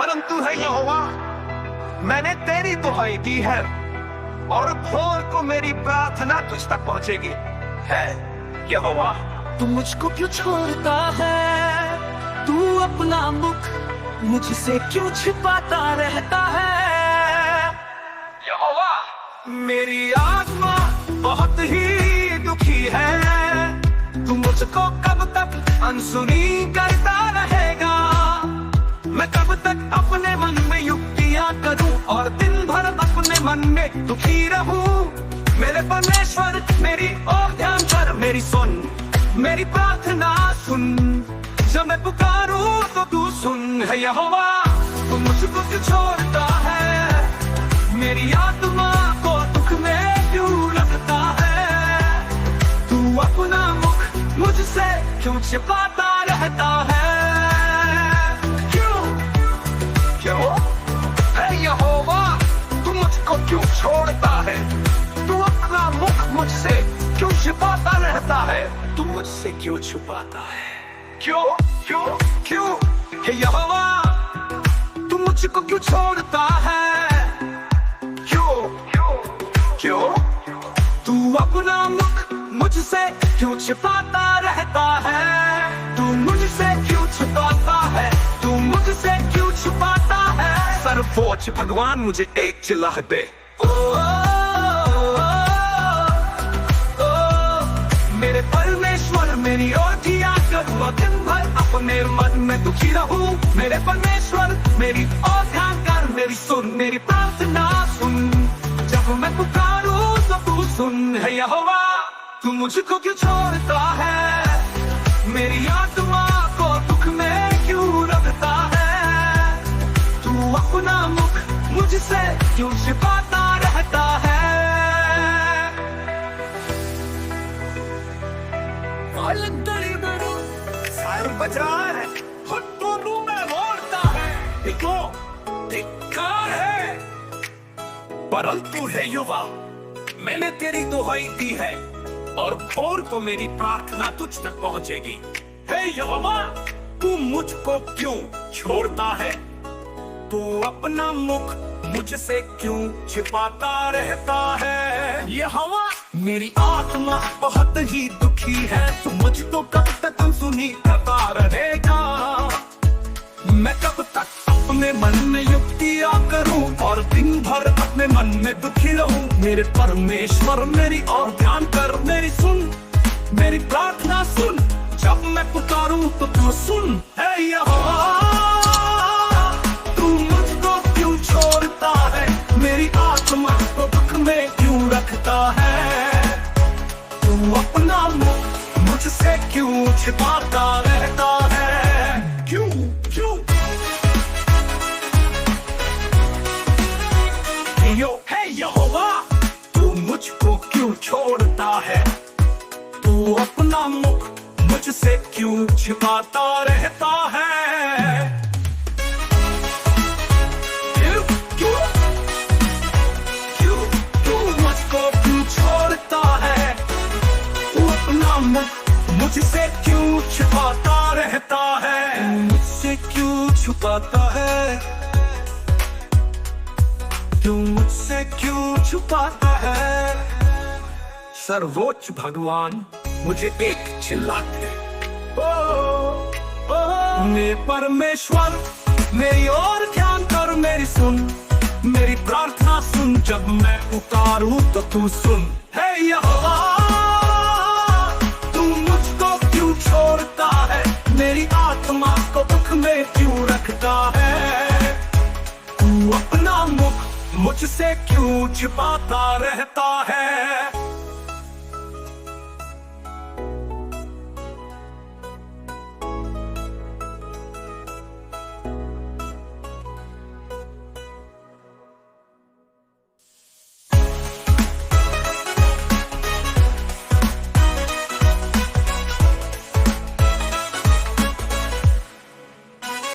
परंतु है यहोवा, मैंने तेरी दुहाई दी है और भोर को मेरी प्रार्थना तुझ तक पहुंचेगी। है यहोवा, तू मुझको क्यों छोड़ता है? तू अपना मुख मुझसे क्यों छिपाता रहता है? यहोवा, मेरी आत्मा बहुत ही दुखी है। तू मुझको कब तक अनसुनी करता रहेगा? मैं कब तक अपने मन में युक्तियां करूं और दिन भर अपने मन में दुखी रहूं? मेरे परमेश्वर, मेरी ओर ध्यान कर, मेरी सुन, मेरी प्रार्थना सुन। जब मैं पुकारूं तो तू सुन। है यहोवा, तू मुझको क्यों छोड़ता है? मेरी आत्मा को दुख में क्यों रखता है? तू अपना मुख मुझसे क्यों छिपाता रहता है? क्यों है यहोवा, तू मुझको क्यों छोड़ता है? तू अपना मुख मुझसे क्यों छिपाता रहता है? तू मुझसे क्यों छुपाता है? क्यों क्यों क्यों हे यहोवा, तू मुझको क्यों छोड़ता है? क्यों क्यों क्यों तू अपना मुख मुझसे क्यों छिपाता रहता है? तू मुझसे क्यों छुपाता है? तू मुझसे क्यों छुपाता है? सर्वोच्च भगवान, मुझे एक चिल्लाह दे। मेरे परमेश्वर, मेरी ओर ध्यान कर, दिन भर अपने मन में दुखी रहूं। मेरे परमेश्वर, मेरी ओर ध्यान कर, मेरी सुन, मेरी प्रार्थना सुन। जब मैं पुकारूं तो तू सुन। है यहोवा, तू मुझको क्यों छोड़ता है? मेरी आत्मा को दुख में क्यों रखता है? तू अपना मुख मुझसे क्यों छिपाता रहता है? सायर बजा है, दोनों में बोलता है, देखो धिक्कार है। परंतु है युवा, मैंने तेरी दुहाई दी है और भोर को मेरी प्रार्थना तुझ तक पहुंचेगी। हे यहोवा, तू मुझको क्यों छोड़ता है? तू अपना मुख मुझसे क्यों छिपाता रहता है? यहोवा, मेरी आत्मा बहुत ही दुखी है। तू मुझको कब तक अनसुनी करता रहेगा? मैं कब तक अपने मन में युक्तियां करूं और दिन भर अपने मन में दुखी रहूं? मेरे परमेश्वर, मेरी ओर ध्यान कर, मेरी सुन, मेरी प्रार्थना सुन। जब मैं पुकारूं तो तू सुन। है यहोवा, तू मुझको क्यों छोड़ता है? मेरी आत्मा को दुख में क्यों रखता है? तू अपना मुख मुझसे क्यों छिपाता रहता है? क्यों क्यों है यहोवा, तू मुझको क्यों छोड़ता है? तू अपना मुख मुझसे क्यों छिपाता रहता है? क्यों क्यों क्यों तू मुझको क्यों छोड़ता है? तू अपना मुख मुझसे क्यों छिपाता रहता है? मुझसे क्यों छुपाता है? तू मुझसे क्यों छुपाता है? सर्वोच्च भगवान, मुझे एक चिल्लाते। मेरे परमेश्वर, मेरी ओर ध्यान कर, मेरी सुन, मेरी प्रार्थना सुन। जब मैं पुकारूं तो तू सुन। है यहोवा, तू मुझको क्यों छोड़ता है? मेरी आत्मा को दुख में क्यों रखता है? तू अपना मुख मुझसे क्यों छिपाता रहता है?